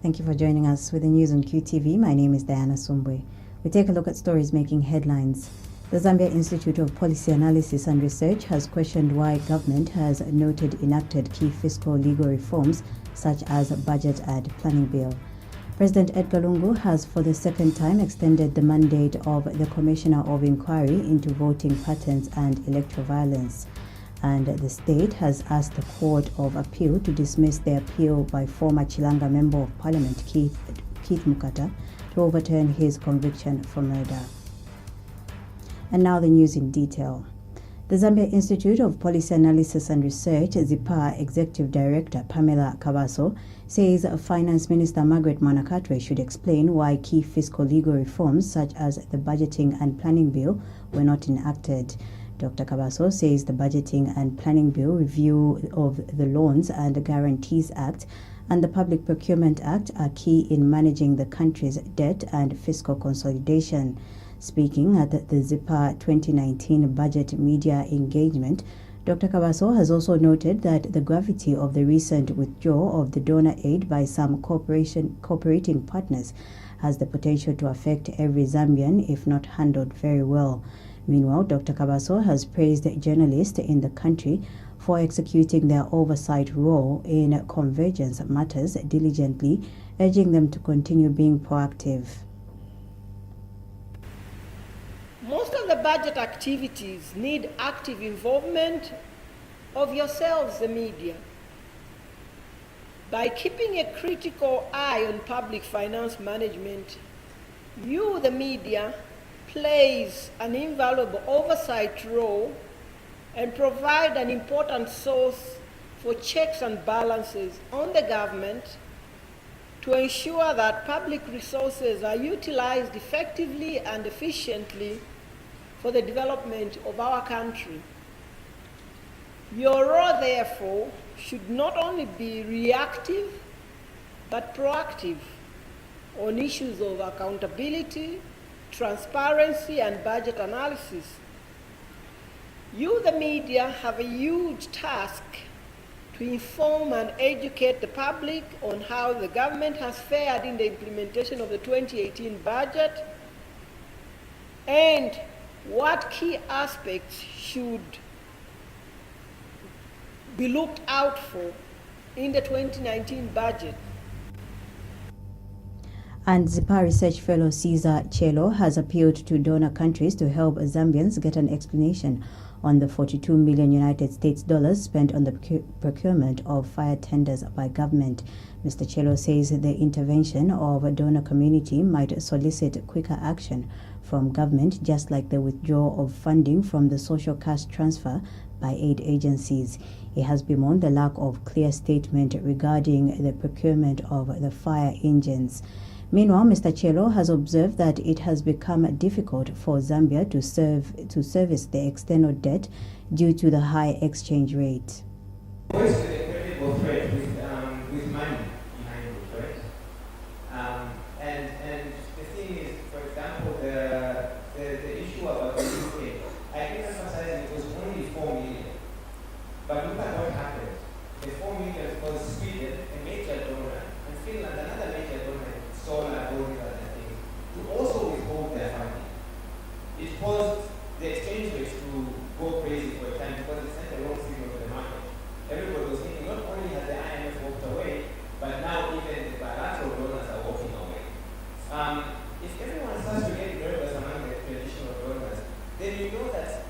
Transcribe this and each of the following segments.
Thank you for joining us with the news on QTV. My name is Diana Sumbwe. We take a look at stories making headlines. The Zambia Institute of Policy Analysis and Research has questioned why government has enacted key fiscal legal reforms such as budget and planning bill. President Edgar Lungu has for the second time extended the mandate of the Commissioner of Inquiry into voting patterns and electoral violence. And the state has asked the Court of Appeal to dismiss the appeal by former Chilanga Member of Parliament Keith Mukata to overturn his conviction for murder. And now the news in detail. The Zambia Institute of Policy Analysis and Research, ZIPA Executive Director Pamela Kabaso, says Finance Minister Margaret Mwanakatwe should explain why key fiscal legal reforms such as the budgeting and planning bill were not enacted. Dr. Kabaso says the Budgeting and Planning Bill, review of the Loans and Guarantees Act, and the Public Procurement Act are key in managing the country's debt and fiscal consolidation. Speaking at the ZIPA 2019 budget media engagement, Dr. Kabaso has also noted that the gravity of the recent withdrawal of the donor aid by some cooperating partners has the potential to affect every Zambian if not handled very well. Meanwhile, Dr. Kabaso has praised journalists in the country for executing their oversight role in convergence matters diligently, urging them to continue being proactive. Most of the budget activities need active involvement of yourselves, the media. By keeping a critical eye on public finance management, you, the media, plays an invaluable oversight role and provide an important source for checks and balances on the government to ensure that public resources are utilized effectively and efficiently for the development of our country. Your role, therefore, should not only be reactive, but proactive on issues of accountability, transparency, and budget analysis. You, the media, have a huge task to inform and educate the public on how the government has fared in the implementation of the 2018 budget and what key aspects should be looked out for in the 2019 budget. And ZIPA Research Fellow Cesar Chelo has appealed to donor countries to help Zambians get an explanation on the 42 million United States dollars spent on the procurement of fire tenders by government. Mr. Chelo says the intervention of a donor community might solicit quicker action from government, just like the withdrawal of funding from the social cash transfer by aid agencies. He has bemoaned the lack of clear statement regarding the procurement of the fire engines. Meanwhile, Mr. Chelo has observed that it has become difficult for Zambia to service the external debt due to the high exchange rate. Always a critical threat with money behind the threat. And the thing is, for example, the issue about the UK, I can emphasize it was only 4 million. But look at what happened. The 4 million was Sweden, a major donor, and Finland, another major donor, solar, all these other things, to also withhold their funding. It caused the exchange rates to go crazy for a time because it sent a wrong signal to the market. Everybody was thinking not only has the IMF walked away, but now even the bilateral donors are walking away. If everyone starts to get nervous among the traditional donors, then you know that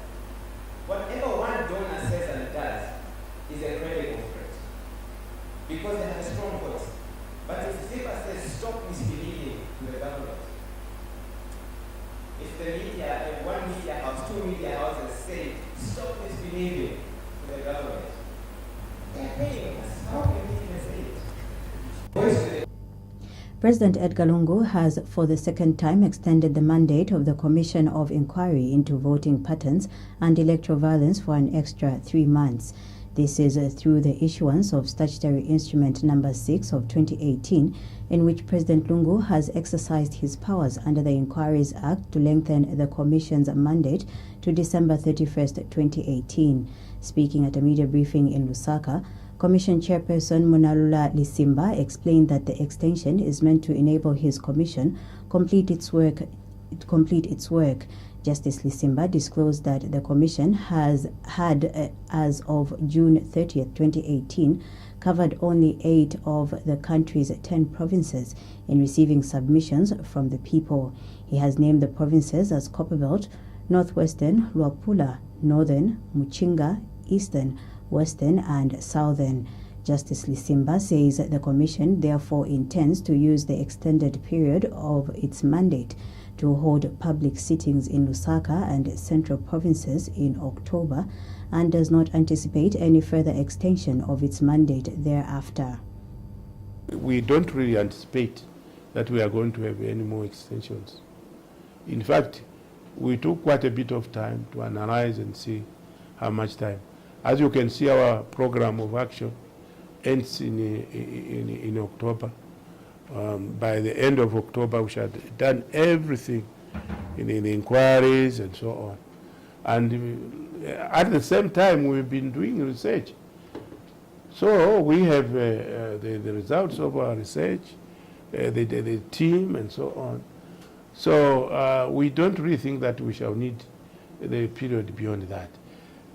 whatever one donor says and does is a credible threat because they have a strong voice. But if ZIPA says stop misbelieving to the government, if the media, if one media house, two media houses say stop misbelieving to the government, they're paying us. How can we even say it? President Edgar Lungu has for the second time extended the mandate of the Commission of Inquiry into voting patterns and electoral violence for an extra 3 months. This is through the issuance of Statutory Instrument Number 6 of 2018, in which President Lungu has exercised his powers under the Inquiries Act to lengthen the Commission's mandate to December 31st, 2018. Speaking at a media briefing in Lusaka, Commission Chairperson Munalula Lisimba explained that the extension is meant to enable his commission complete its work. Justice Lisimba disclosed that the commission has had, as of June 30th, 2018, covered only 8 of the country's 10 provinces in receiving submissions from the people. He has named the provinces as Copperbelt, Northwestern, Luapula, Northern, Muchinga, Eastern, Western and Southern. Justice Lisimba says the Commission therefore intends to use the extended period of its mandate to hold public sittings in Lusaka and Central Provinces in October and does not anticipate any further extension of its mandate thereafter. We don't really anticipate that we are going to have any more extensions. In fact, we took quite a bit of time to analyze and see how much time. As you can see, our program of action ends in October. By the end of October, we should have done everything in the inquiries and so on. And at the same time, we've been doing research. So we have the results of our research, the team and so on. So we don't really think that we shall need the period beyond that,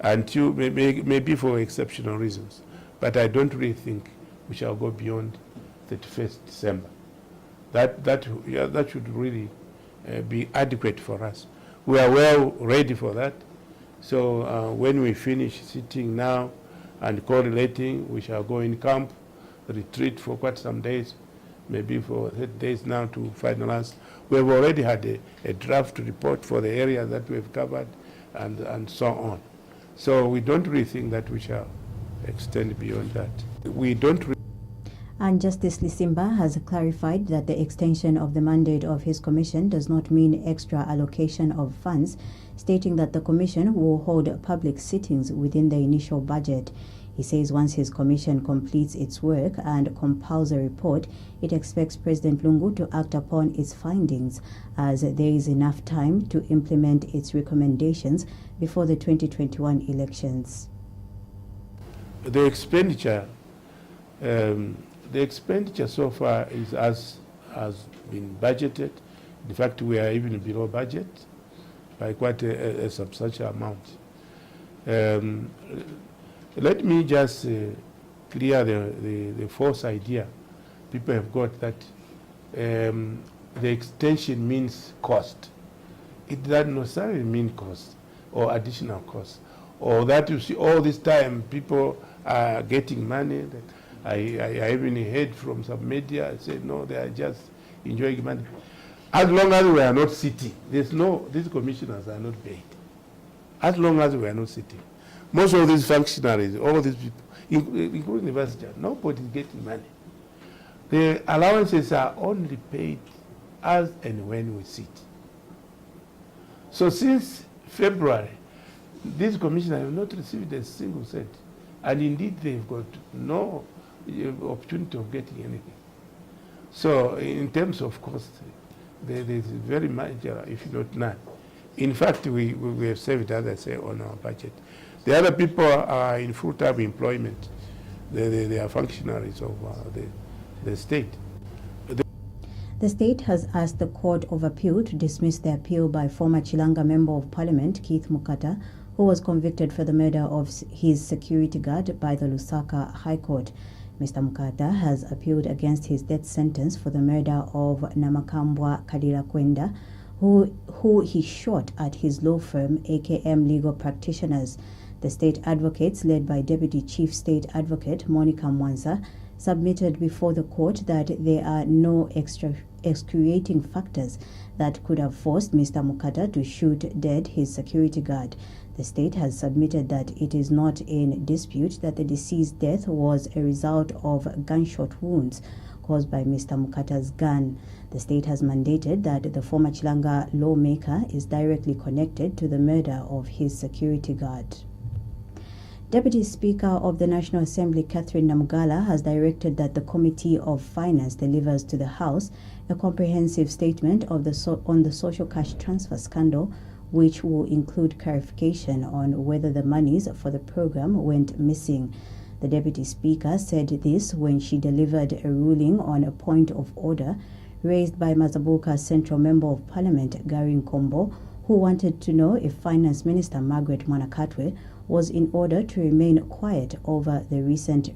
until maybe for exceptional reasons. But I don't really think we shall go beyond 31st December. That should really be adequate for us. We are well ready for that. So when we finish sitting now and correlating, we shall go in camp, retreat for quite some days, maybe for 8 days now to finalize. We have already had a draft report for the area that we have covered and so on. So we don't really think that we shall extend beyond that. We don't And Justice Lisimba has clarified that the extension of the mandate of his commission does not mean extra allocation of funds, stating that the commission will hold public sittings within the initial budget. He says once his commission completes its work and compiles a report, it expects President Lungu to act upon its findings, as there is enough time to implement its recommendations before the 2021 elections. The expenditure so far is as has been budgeted. In fact, we are even below budget by quite a substantial amount. Let me just clear the false idea people have got that the extension means cost. It doesn't necessarily mean cost or additional cost, or that you see all this time people are getting money. I even heard from some media and said, no, they are just enjoying money. As long as we are not sitting, these commissioners are not paid. As long as we are not sitting. Most of these functionaries, all these people, including the vice chair, nobody is getting money. The allowances are only paid as and when we sit. So since February, these commissioners have not received a single cent. And indeed, they've got no opportunity of getting anything. So in terms of cost, there is very major, if not none. In fact, we have saved, as I say, on our budget. The other people are in full-time employment. They are functionaries of the state. The state has asked the Court of Appeal to dismiss the appeal by former Chilanga Member of Parliament Keith Mukata, who was convicted for the murder of his security guard by the Lusaka High Court. Mr. Mukata has appealed against his death sentence for the murder of Namakambwa Kadira Kwenda, who he shot at his law firm, AKM Legal Practitioners. The state advocates, led by Deputy Chief State Advocate Monica Mwanza, submitted before the court that there are no excruciating factors that could have forced Mr. Mukata to shoot dead his security guard. The state has submitted that it is not in dispute that the deceased's death was a result of gunshot wounds caused by Mr. Mukata's gun. The state has mandated that the former Chilanga lawmaker is directly connected to the murder of his security guard. Deputy Speaker of the National Assembly, Catherine Namugala, has directed that the Committee of Finance delivers to the House a comprehensive statement of on the social cash transfer scandal, which will include clarification on whether the monies for the program went missing. The Deputy Speaker said this when she delivered a ruling on a point of order raised by Mazabuka's Central Member of Parliament, Gary Nkombo, who wanted to know if Finance Minister Margaret Mwanakatwe was in order to remain quiet over the recent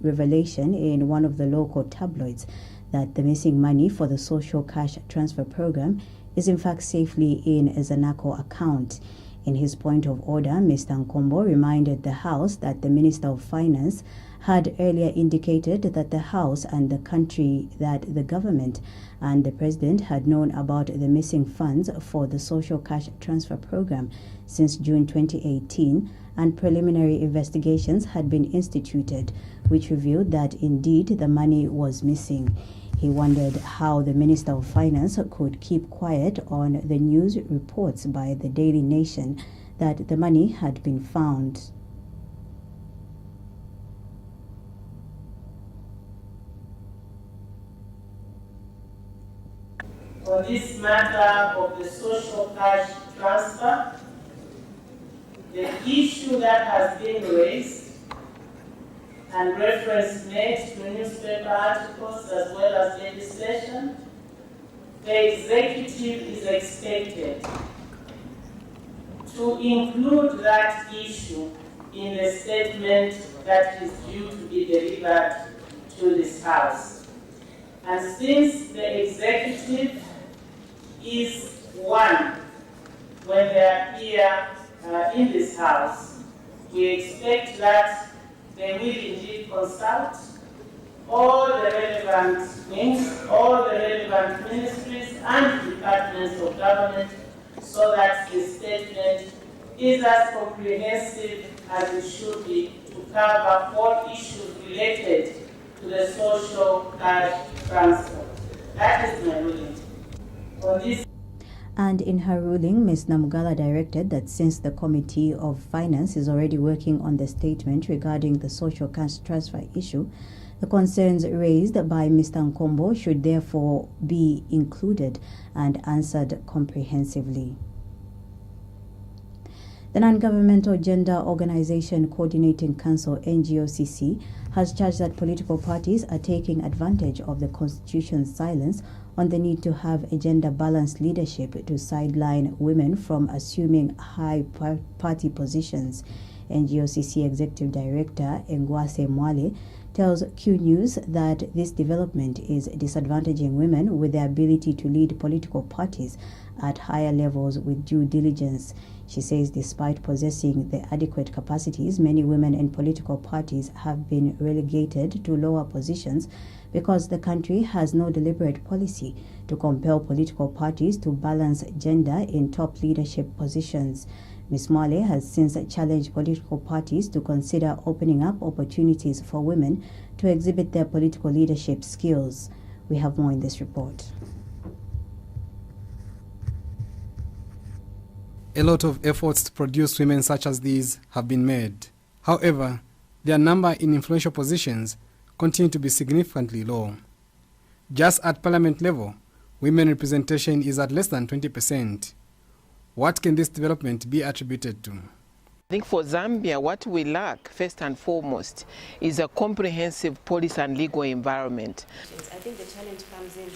revelation in one of the local tabloids that the missing money for the social cash transfer program is in fact safely in a Zanaco account. In his point of order, Mr. Nkombo reminded the House that the Minister of Finance had earlier indicated that the House and the country, that the government and the President had known about the missing funds for the social cash transfer program since June 2018, and preliminary investigations had been instituted, which revealed that indeed the money was missing. He wondered how the Minister of Finance could keep quiet on the news reports by the Daily Nation that the money had been found. On this matter of the social cash transfer, the issue that has been raised and reference made to newspaper articles as well as legislation, the executive is expected to include that issue in the statement that is due to be delivered to this House. And since the executive is one when they are here in this House, we expect that they will indeed consult all the relevant wings, all the relevant ministries and departments of government so that the statement is as comprehensive as it should be to cover all issues related to the social cash transfer. That is my ruling. On this. And in her ruling, Ms. Namugala directed that since the Committee of Finance is already working on the statement regarding the social cash transfer issue, the concerns raised by Mr. Nkombo should therefore be included and answered comprehensively. The Non-Governmental Gender Organization Coordinating Council, NGOCC, has charged that political parties are taking advantage of the Constitution's silence on the need to have a gender-balanced leadership to sideline women from assuming high party positions. NGOCC Executive Director Ngwase Mwale tells Q News that this development is disadvantaging women with the ability to lead political parties at higher levels with due diligence. She says despite possessing the adequate capacities, many women in political parties have been relegated to lower positions because the country has no deliberate policy to compel political parties to balance gender in top leadership positions. Ms. Mwale has since challenged political parties to consider opening up opportunities for women to exhibit their political leadership skills. We have more in this report. A lot of efforts to produce women such as these have been made. However, their number in influential positions continue to be significantly low. Just at parliament level, women representation is at less than 20%. What can this development be attributed to? I think for Zambia, what we lack, first and foremost, is a comprehensive policy and legal environment. I think the challenge comes in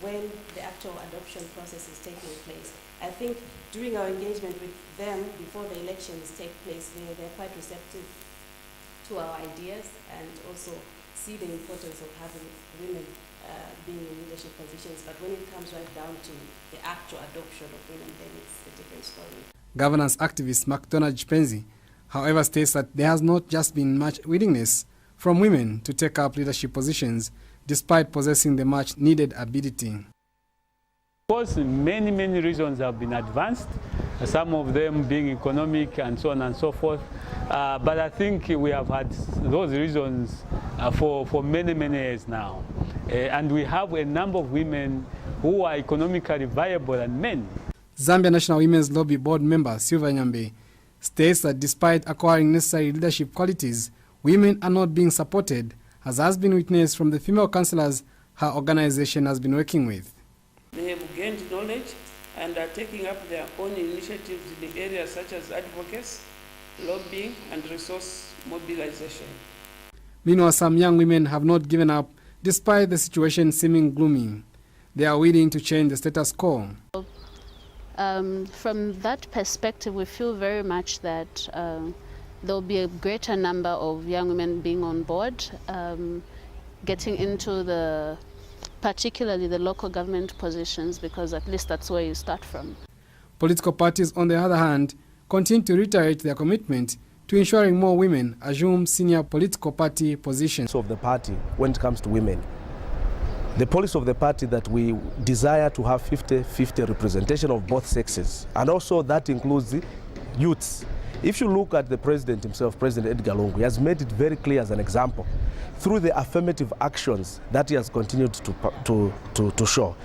when the actual adoption process is taking place. I think during our engagement with them before the elections take place, they're quite receptive to our ideas and also see the importance of having women being in leadership positions. But when it comes right down to the actual adoption of women, then it's a different story. Governance activist McDonald Penzi, however, states that there has not just been much willingness from women to take up leadership positions despite possessing the much needed ability. Of course, many reasons have been advanced, some of them being economic and so on and so forth. But I think we have had those reasons for many years now. And we have a number of women who are economically viable than men. Zambia National Women's Lobby Board member Silva Nyambe states that despite acquiring necessary leadership qualities, women are not being supported, as has been witnessed from the female councillors her organization has been working with. They have gained knowledge and are taking up their own initiatives in the areas such as advocacy, lobbying, and resource mobilization. Meanwhile, some young women have not given up despite the situation seeming gloomy. They are willing to change the status quo. From that perspective, we feel very much that there will be a greater number of young women being on board, getting into particularly the local government positions, because at least that's where you start from. Political parties, on the other hand, continue to reiterate their commitment to ensuring more women assume senior political party positions. Of the party when it comes to women. The policy of the party that we desire to have 50-50 representation of both sexes, and also that includes the youths. If you look at the president himself, President Edgar Lungu, he has made it very clear as an example through the affirmative actions that he has continued to show.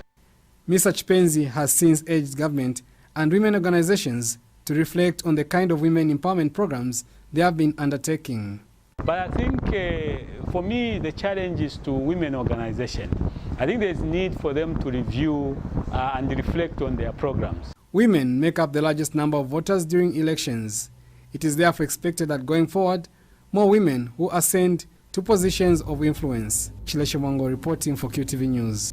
Mr. Chipenzi has since urged government and women organizations to reflect on the kind of women empowerment programs they have been undertaking. But I think for me, the challenge is to women organizations. I think there's need for them to review and reflect on their programs. Women make up the largest number of voters during elections. It is therefore expected that going forward, more women will ascend to positions of influence. Chileshe Mwango reporting for QTV News.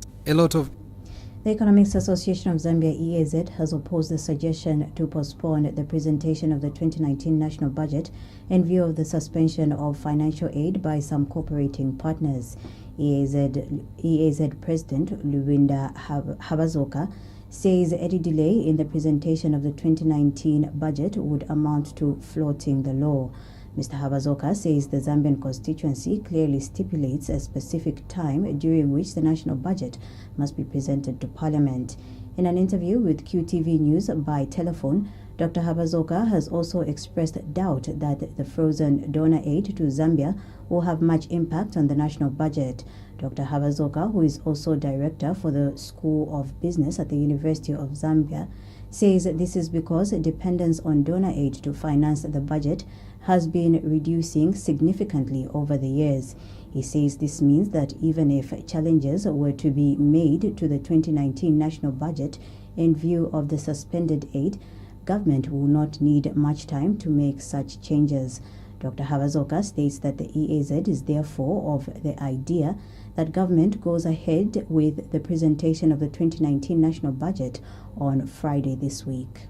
The Economics Association of Zambia, EAZ, has opposed the suggestion to postpone the presentation of the 2019 national budget in view of the suspension of financial aid by some cooperating partners. EAZ President Luwinda Habazoka says any delay in the presentation of the 2019 budget would amount to flouting the law. Mr. Habazoka says the Zambian constituency clearly stipulates a specific time during which the national budget must be presented to Parliament. In an interview with QTV News by telephone, Dr. Habazoka has also expressed doubt that the frozen donor aid to Zambia will have much impact on the national budget. Dr. Habazoka, who is also director for the School of Business at the University of Zambia, says this is because dependence on donor aid to finance the budget has been reducing significantly over the years. He says this means that even if challenges were to be made to the 2019 national budget in view of the suspended aid, government will not need much time to make such changes. Dr. Habazoka states that the EAZ is therefore of the idea that government goes ahead with the presentation of the 2019 national budget on Friday this week.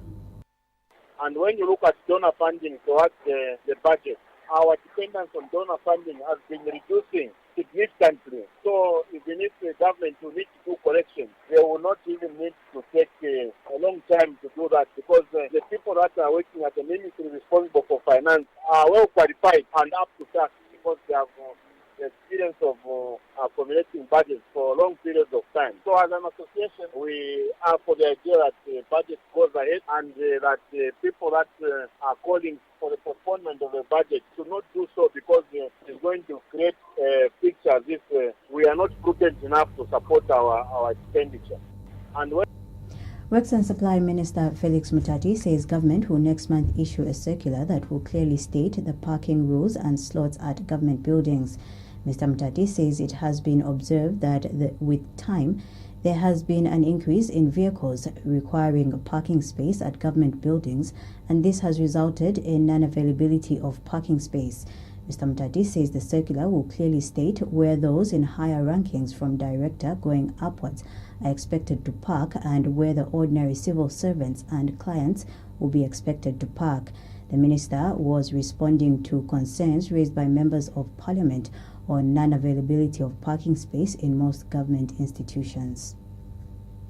And when you look at donor funding towards the budget, our dependence on donor funding has been reducing significantly. So even if the government will need to do corrections, they will not even need to take a long time to do that, because the people that are working at the ministry responsible for finance are well qualified and up to task, because they have the experience of accumulating budgets for long periods of time. So as an association, we are for the idea that the budget goes ahead, and that people that are calling for the postponement of the budget should not do so, because it's going to create a picture as if we are not prudent enough to support our expenditure. And when Works and Supply Minister Felix Mutati says government will next month issue a circular that will clearly state the parking rules and slots at government buildings. Mr. Mutati says it has been observed that with time, there has been an increase in vehicles requiring parking space at government buildings, and this has resulted in non-availability of parking space. Mr. Mutati says the circular will clearly state where those in higher rankings from director going upwards are expected to park, and where the ordinary civil servants and clients will be expected to park. The minister was responding to concerns raised by members of parliament on non-availability of parking space in most government institutions.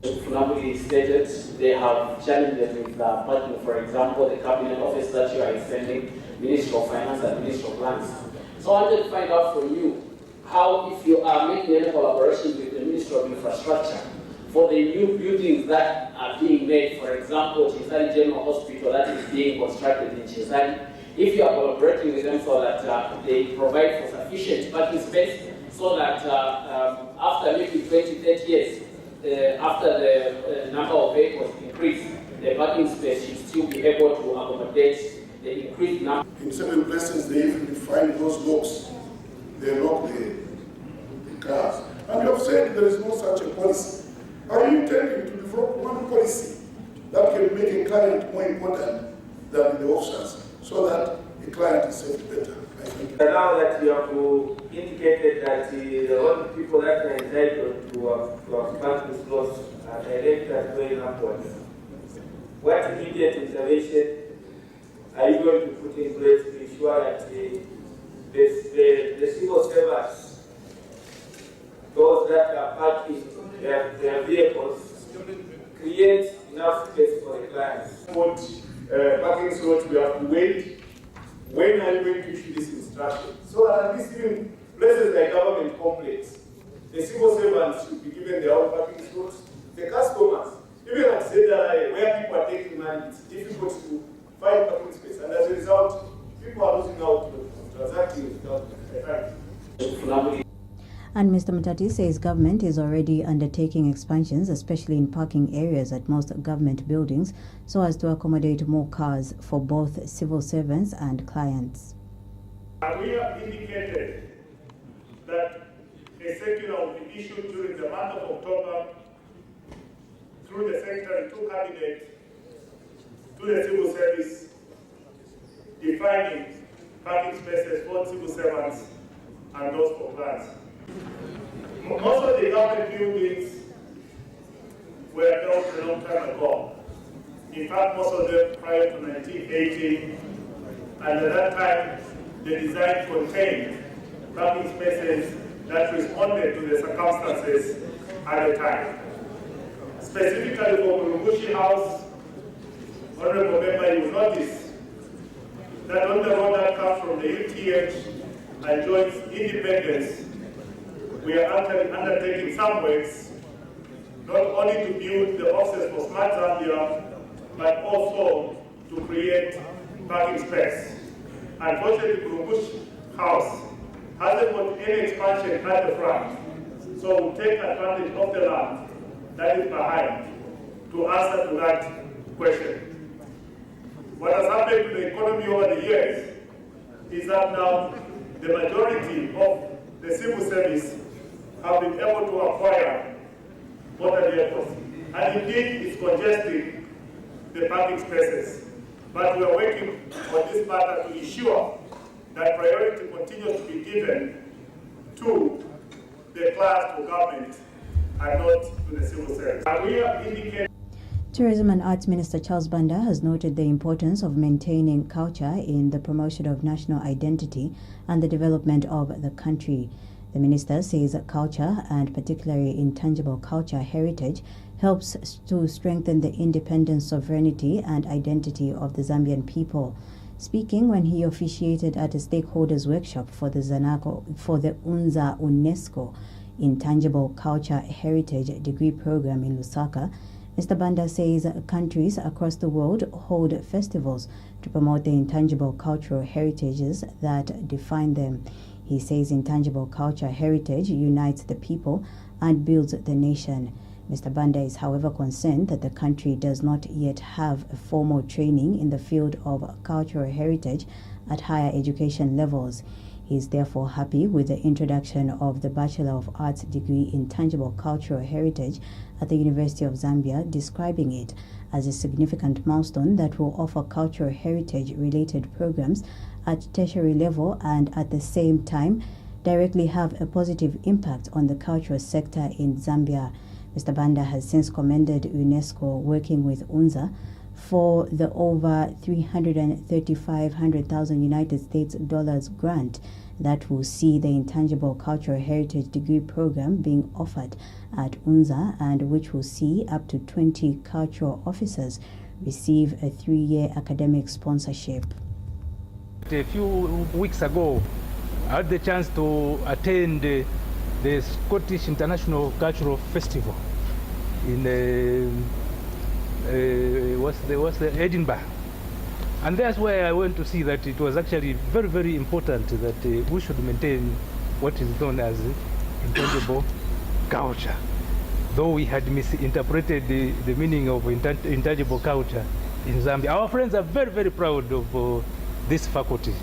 Funabuli stated they have challenges with parking. For example, the cabinet office that you are extending, Ministry of Finance and Ministry of Lands. So I wanted to find out from you how, if you are making any collaboration with the Ministry of Infrastructure for the new buildings that are being made, for example, Chisari General Hospital that is being constructed in Chisari, if you are collaborating with them so that they provide for sufficient parking space, so that after maybe 20, 30 years, after the number of vehicles increase, the parking space should still be able to accommodate the increased number. In certain places, they even find those locks. They lock the cars. And you have said there is no such a policy. Are you intending to develop one policy that can make a client more important than the officers, so that the client is saved better? Now that you have indicated that the only people that are entitled to have parking slots are directors going upwards, what immediate intervention are you going to put in place to ensure that the civil servants, those that are parking their vehicles, create enough space for the clients? Parking slots, we have to wait. When are you going to issue this instruction? So that at least in places like government complex, the civil servants should be given their own parking slots. The customers, even at ZRI, where people are taking money, it's difficult to find parking space. And as a result, people are losing out on transacting without effect. And Mr. Mutati says government is already undertaking expansions, especially in parking areas at most government buildings, so as to accommodate more cars for both civil servants and clients. We have indicated that a circular will be issued during the month of October through the Secretary to Cabinet to the civil service, defining parking spaces for civil servants and those for clients. Most of the government buildings were built a long time ago. In fact, most of them prior to 1980, and at that time, the design contained parking spaces that responded to the circumstances at the time. Specifically for Burungushi House, Honorable Member, you notice that on the road that comes from the UTH and joins Independence, we are actually undertaking some works, not only to build the offices for Smart Zambia, but also to create parking space. Unfortunately, Burungushi House hasn't got any expansion at the front, so we'll take advantage of the land that is behind to answer to that question. What has happened to the economy over the years is that now the majority of the civil service have been able to acquire motor vehicles. And indeed, it's congesting the parking spaces. But we are working on this matter to ensure that priority continues to be given to the class, to government, and not to the civil service. And we have indicated. Tourism and Arts Minister Charles Banda has noted the importance of maintaining culture in the promotion of national identity and the development of the country. The minister says that culture, and particularly intangible culture heritage, helps to strengthen the independence, sovereignty and identity of the Zambian people. Speaking when he officiated at a stakeholders workshop for the UNZA UNESCO Intangible Culture Heritage degree program in Lusaka, Mr. Banda says countries across the world hold festivals to promote the intangible cultural heritages that define them. He says intangible culture heritage unites the people and builds the nation. Mr. Banda is, however, concerned that the country does not yet have a formal training in the field of cultural heritage at higher education levels. He is therefore happy with the introduction of the Bachelor of Arts degree in Tangible Cultural Heritage at the University of Zambia, describing it as a significant milestone that will offer cultural heritage-related programs at tertiary level and at the same time directly have a positive impact on the cultural sector in Zambia. Mr. Banda has since commended UNESCO working with UNZA for the over $335,000 United States grant that will see the Intangible Cultural Heritage degree program being offered at UNZA, and which will see up to 20 cultural officers receive a 3-year academic sponsorship. A few weeks ago, I had the chance to attend the Scottish International Cultural Festival in Edinburgh. And that's where I went to see that it was actually very, very important that we should maintain what is known as intangible culture. Though we had misinterpreted the meaning of intangible culture in Zambia. Our friends are very, very proud of this faculty.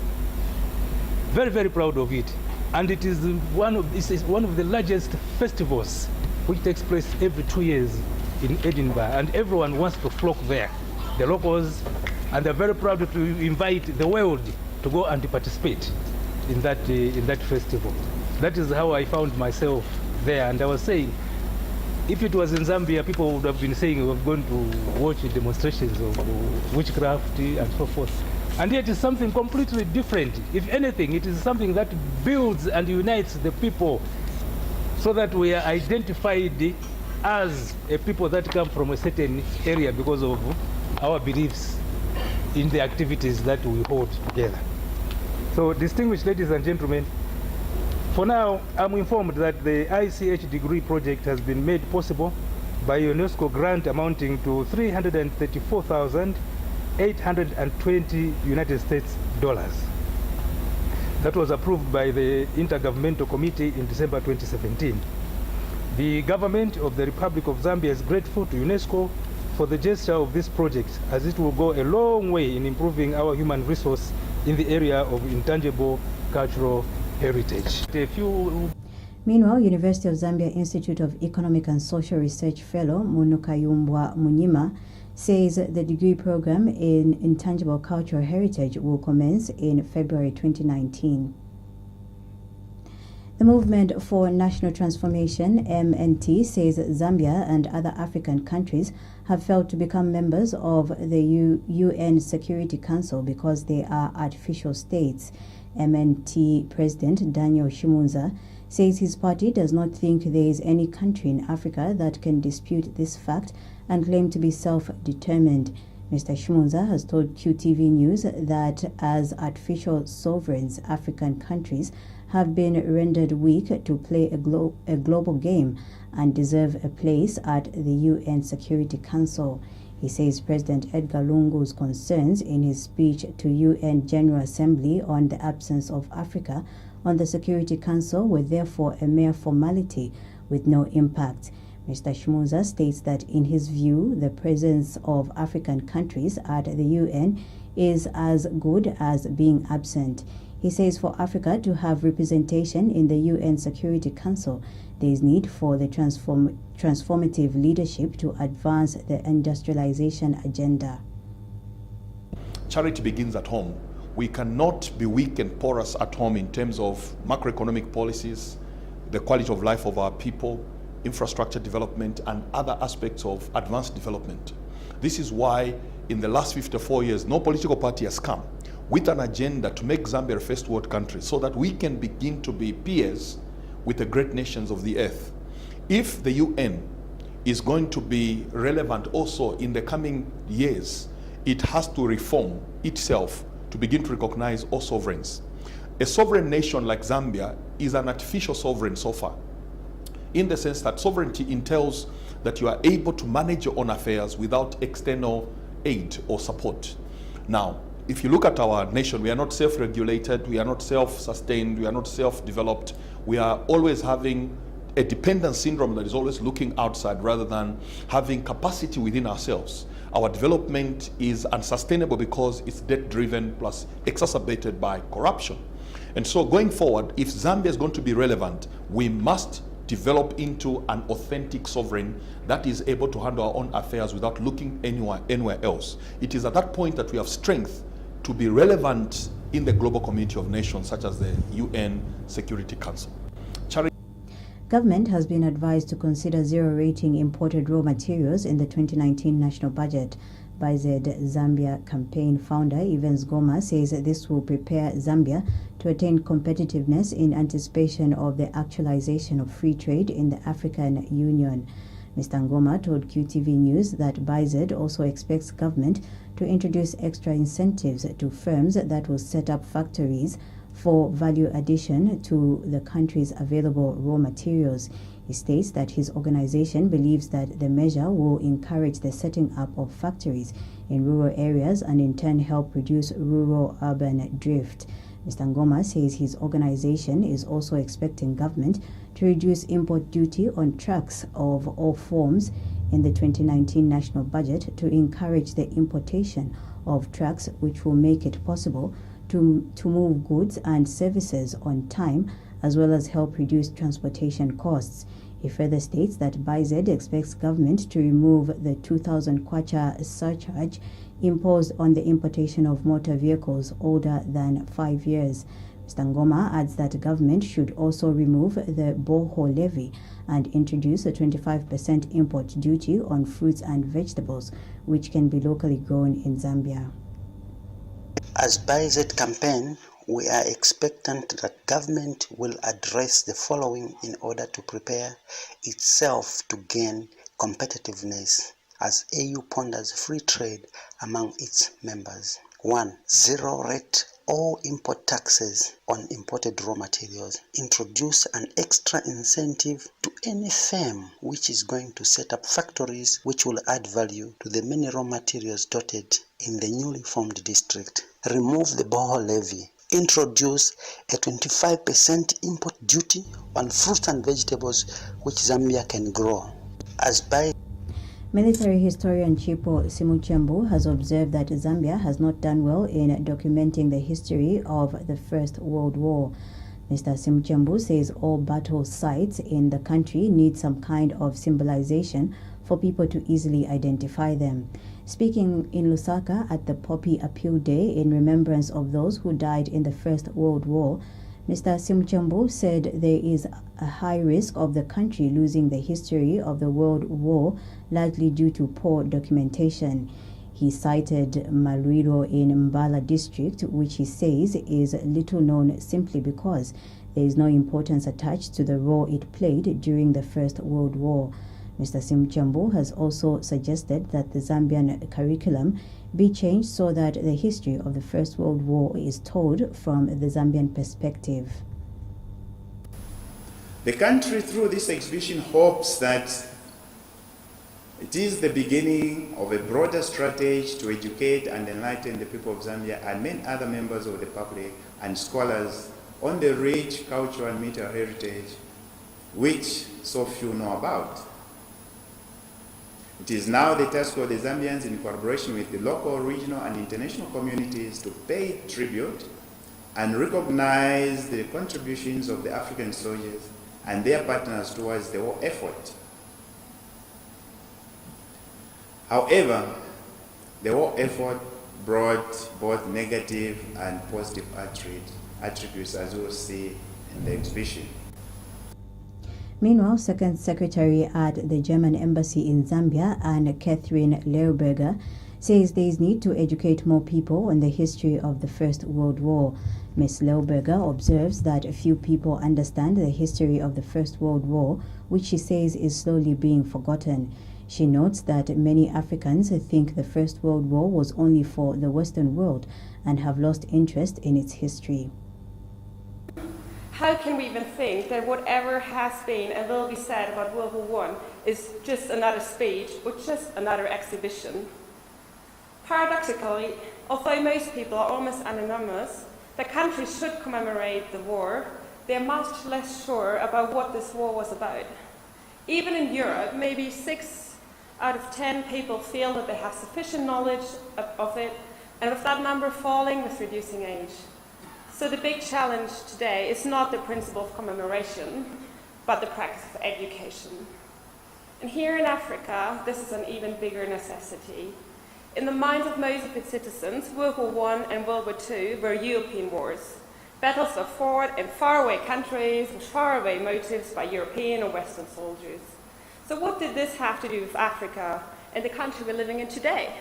Very, very proud of it. And it is one of the largest festivals which takes place every 2 years in Edinburgh, and everyone wants to flock there, the locals, and they're very proud to invite the world to go and participate. in that festival. That is how I found myself there, and I was saying, if it was in Zambia, people would have been saying we're going to watch demonstrations of witchcraft and so forth. And yet it's something completely different. If anything, it is something that builds and unites the people so that we are identified as a people that come from a certain area because of our beliefs in the activities that we hold together. So, distinguished ladies and gentlemen, for now, I'm informed that the ICH degree project has been made possible by a UNESCO grant amounting to $334,820 United States dollars. That was approved by the Intergovernmental Committee in December 2017. The government of the Republic of Zambia is grateful to UNESCO for the gesture of this project, as it will go a long way in improving our human resource in the area of intangible cultural heritage. Meanwhile, University of Zambia Institute of Economic and Social Research Fellow Munukayumbwa Munyima says the degree program in intangible cultural heritage will commence in February 2019. The Movement for National Transformation, MNT, says Zambia and other African countries have failed to become members of the UN Security Council because they are artificial states. MNT President Daniel Shimunza says his party does not think there is any country in Africa that can dispute this fact and claim to be self-determined. Mr. Shimunza has told QTV News that as artificial sovereigns, African countries have been rendered weak to play a global game and deserve a place at the UN Security Council. He says President Edgar Lungu's concerns in his speech to UN General Assembly on the absence of Africa on the Security Council were therefore a mere formality with no impact. Mr. Shimunza states that in his view, the presence of African countries at the UN is as good as being absent. He says for Africa to have representation in the UN Security Council, there is need for the transformative leadership to advance the industrialization agenda. Charity begins at home. We cannot be weak and porous at home in terms of macroeconomic policies, the quality of life of our people, infrastructure development, and other aspects of advanced development. This is why in the last 54 years, no political party has come with an agenda to make Zambia a first world country so that we can begin to be peers with the great nations of the earth. If the UN is going to be relevant also in the coming years, it has to reform itself to begin to recognize all sovereigns. A sovereign nation like Zambia is an artificial sovereign so far, in the sense that sovereignty entails that you are able to manage your own affairs without external aid or support. Now, if you look at our nation, we are not self-regulated, we are not self-sustained, we are not self-developed. We are always having a dependence syndrome that is always looking outside rather than having capacity within ourselves. Our development is unsustainable because it's debt-driven plus exacerbated by corruption. And so going forward, if Zambia is going to be relevant, we must develop into an authentic sovereign that is able to handle our own affairs without looking anywhere else. It is at that point that we have strength to be relevant in the global community of nations such as the UN Security Council. Government has been advised to consider zero-rating imported raw materials in the 2019 national budget. BIZ Zambia campaign founder Evans Goma says this will prepare Zambia to attain competitiveness in anticipation of the actualization of free trade in the African Union. Mr. Ngoma told QTV News that BIZ also expects government to introduce extra incentives to firms that will set up factories for value addition to the country's available raw materials. He states that his organization believes that the measure will encourage the setting up of factories in rural areas and in turn help reduce rural-urban drift. Mr. Ngoma says his organization is also expecting government to reduce import duty on trucks of all forms in the 2019 national budget to encourage the importation of trucks, which will make it possible to move goods and services on time, as well as help reduce transportation costs. He further states that BIZ expects government to remove the 2,000 kwacha surcharge imposed on the importation of motor vehicles older than 5 years. Mr. Ngoma adds that the government should also remove the borehole levy and introduce a 25% import duty on fruits and vegetables, which can be locally grown in Zambia. As BIZ campaign, we are expectant that government will address the following in order to prepare itself to gain competitiveness as AU ponders free trade among its members. 1. Zero rate all import taxes on imported raw materials. Introduce an extra incentive to any firm which is going to set up factories which will add value to the many raw materials dotted in the newly formed district. Remove the borehole levy. Introduce a 25% import duty on fruits and vegetables which Zambia can grow. As by Military historian Chipo Simuchembu has observed that Zambia has not done well in documenting the history of the First World War. Mr. Simuchembu says all battle sites in the country need some kind of symbolization for people to easily identify them. Speaking in Lusaka at the Poppy Appeal Day in remembrance of those who died in the First World War, Mr. Simuchembu said there is a high risk of the country losing the history of the World War, largely due to poor documentation. He cited Malwiro in Mbala district, which he says is little known simply because there is no importance attached to the role it played during the First World War. Mr. Simuchembu has also suggested that the Zambian curriculum be changed so that the history of the First World War is told from the Zambian perspective. The country, through this exhibition, hopes that it is the beginning of a broader strategy to educate and enlighten the people of Zambia and many other members of the public and scholars on the rich cultural and military heritage which so few know about. It is now the task of the Zambians, in collaboration with the local, regional, and international communities, to pay tribute and recognize the contributions of the African soldiers and their partners towards the war effort. However, the war effort brought both negative and positive attributes, as we will see in the exhibition. Meanwhile, Second Secretary at the German Embassy in Zambia, Anne Catherine Leuberger, says there is need to educate more people on the history of the First World War. Ms. Leuberger observes that few people understand the history of the First World War, which she says is slowly being forgotten. She notes that many Africans think the First World War was only for the Western world and have lost interest in its history. How can we even think that whatever has been and will be said about World War I is just another speech or just another exhibition? Paradoxically, although most people are almost anonymous, the country should commemorate the war, they are much less sure about what this war was about. Even in Europe, maybe 6 out of 10 people feel that they have sufficient knowledge of it, and with that number falling with reducing age. So the big challenge today is not the principle of commemoration, but the practice of education. And here in Africa, this is an even bigger necessity. In the minds of most of its citizens, World War I and World War II were European wars. Battles were fought in faraway countries with faraway motives by European or Western soldiers. So what did this have to do with Africa and the country we're living in today?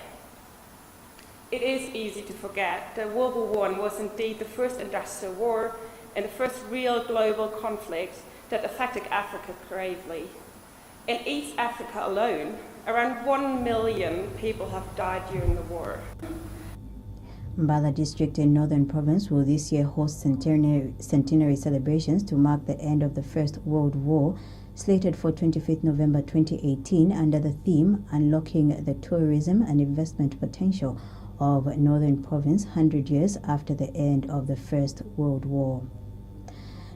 It is easy to forget that World War I was indeed the first industrial war and the first real global conflict that affected Africa gravely. In East Africa alone, around 1 million people have died during the war. Mbala district in Northern Province will this year host centenary celebrations to mark the end of the First World War, slated for 25th November 2018 under the theme Unlocking the Tourism and Investment Potential of Northern Province 100 years after the end of the First World War.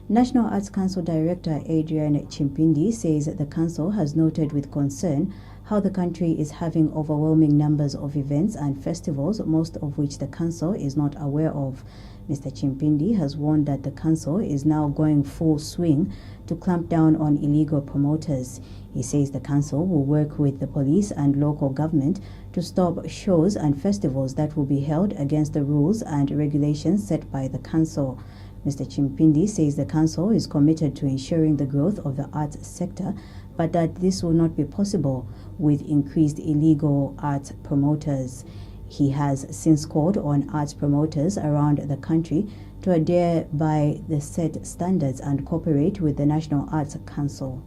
National Arts Council Director Adrian Chimpindi says the council has noted with concern how the country is having overwhelming numbers of events and festivals, most of which the council is not aware of. Mr. Chimpindi has warned that the council is now going full swing to clamp down on illegal promoters. He says the council will work with the police and local government to stop shows and festivals that will be held against the rules and regulations set by the council. Mr. Chimpindi says the council is committed to ensuring the growth of the arts sector, but that this will not be possible with increased illegal arts promoters. He has since called on arts promoters around the country to adhere by the set standards and cooperate with the National Arts Council.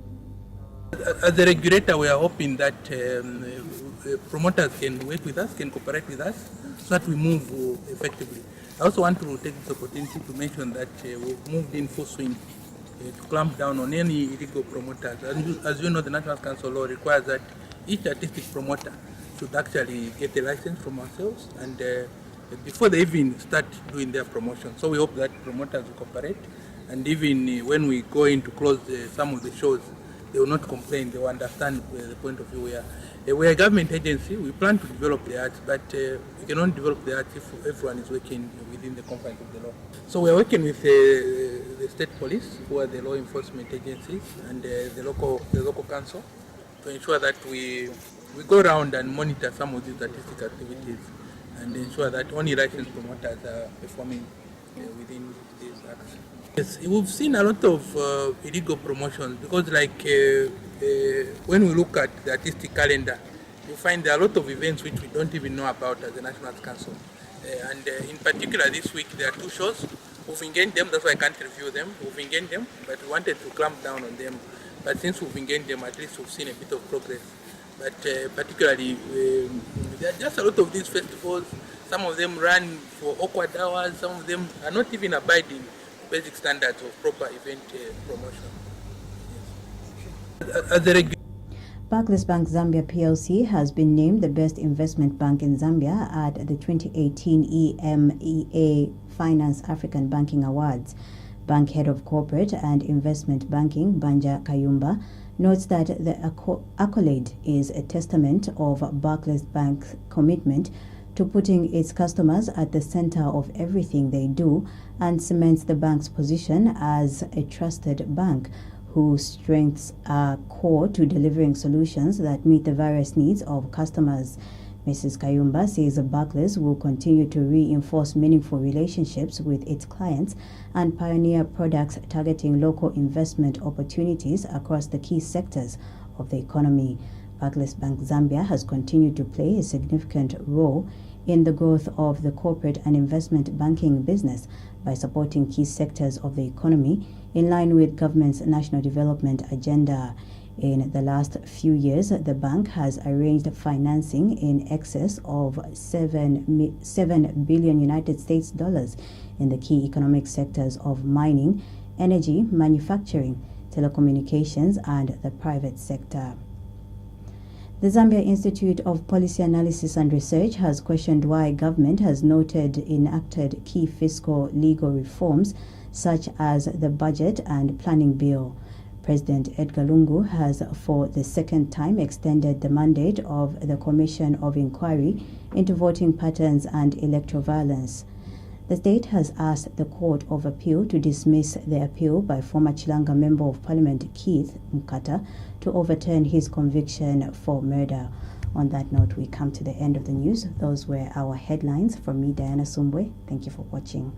As a regulator, we are hoping that promoters can work with us, can cooperate with us, so that we move effectively. I also want to take this opportunity to mention that we've moved in full swing to clamp down on any illegal promoters. As you know, the National Council law requires that each artistic promoter should actually get a license from ourselves and before they even start doing their promotion. So we hope that promoters will cooperate, and even when we go in to close some of the shows, they will not complain. They will understand the point of view. We are a government agency. We plan to develop the arts, but we can only develop the arts if everyone is working within the confines of the law. So we are working with the state police, who are the law enforcement agencies, and the local council, to ensure that we go around and monitor some of these artistic activities and ensure that only licensed promoters are performing within these acts. Yes, we've seen a lot of illegal promotions because, like, when we look at the artistic calendar, you find there are a lot of events which we don't even know about as the National Arts Council. And in particular, this week there are 2 shows. We've engaged them, that's why I can't review them. We've engaged them, but we wanted to clamp down on them. But since we've engaged them, at least we've seen a bit of progress. But particularly, there are just a lot of these festivals. Some of them run for awkward hours. Some of them are not even abiding basic standards of proper event promotion. Yes. Barclays Bank Zambia PLC has been named the best investment bank in Zambia at the 2018 EMEA Finance African Banking Awards. Bank Head of Corporate and Investment Banking, Banja Kayumba, notes that the accolade is a testament of Barclays Bank's commitment to putting its customers at the center of everything they do and cements the bank's position as a trusted bank whose strengths are core to delivering solutions that meet the various needs of customers. Mrs. Kayumba says Barclays will continue to reinforce meaningful relationships with its clients and pioneer products targeting local investment opportunities across the key sectors of the economy. Barclays Bank Zambia has continued to play a significant role in the growth of the corporate and investment banking business by supporting key sectors of the economy in line with government's national development agenda. In the last few years, the bank has arranged financing in excess of $7 billion United States dollars in the key economic sectors of mining, energy, manufacturing, telecommunications, and the private sector. The Zambia Institute of Policy Analysis and Research has questioned why government has enacted key fiscal legal reforms such as the budget and planning bill. President Edgar Lungu has for the second time extended the mandate of the Commission of Inquiry into voting patterns and electoral violence. The state has asked the Court of Appeal to dismiss the appeal by former Chilanga Member of Parliament Keith Mkata to overturn his conviction for murder. On that note, we come to the end of the news. Those were our headlines. From me, Diana Sumbwe. Thank you for watching.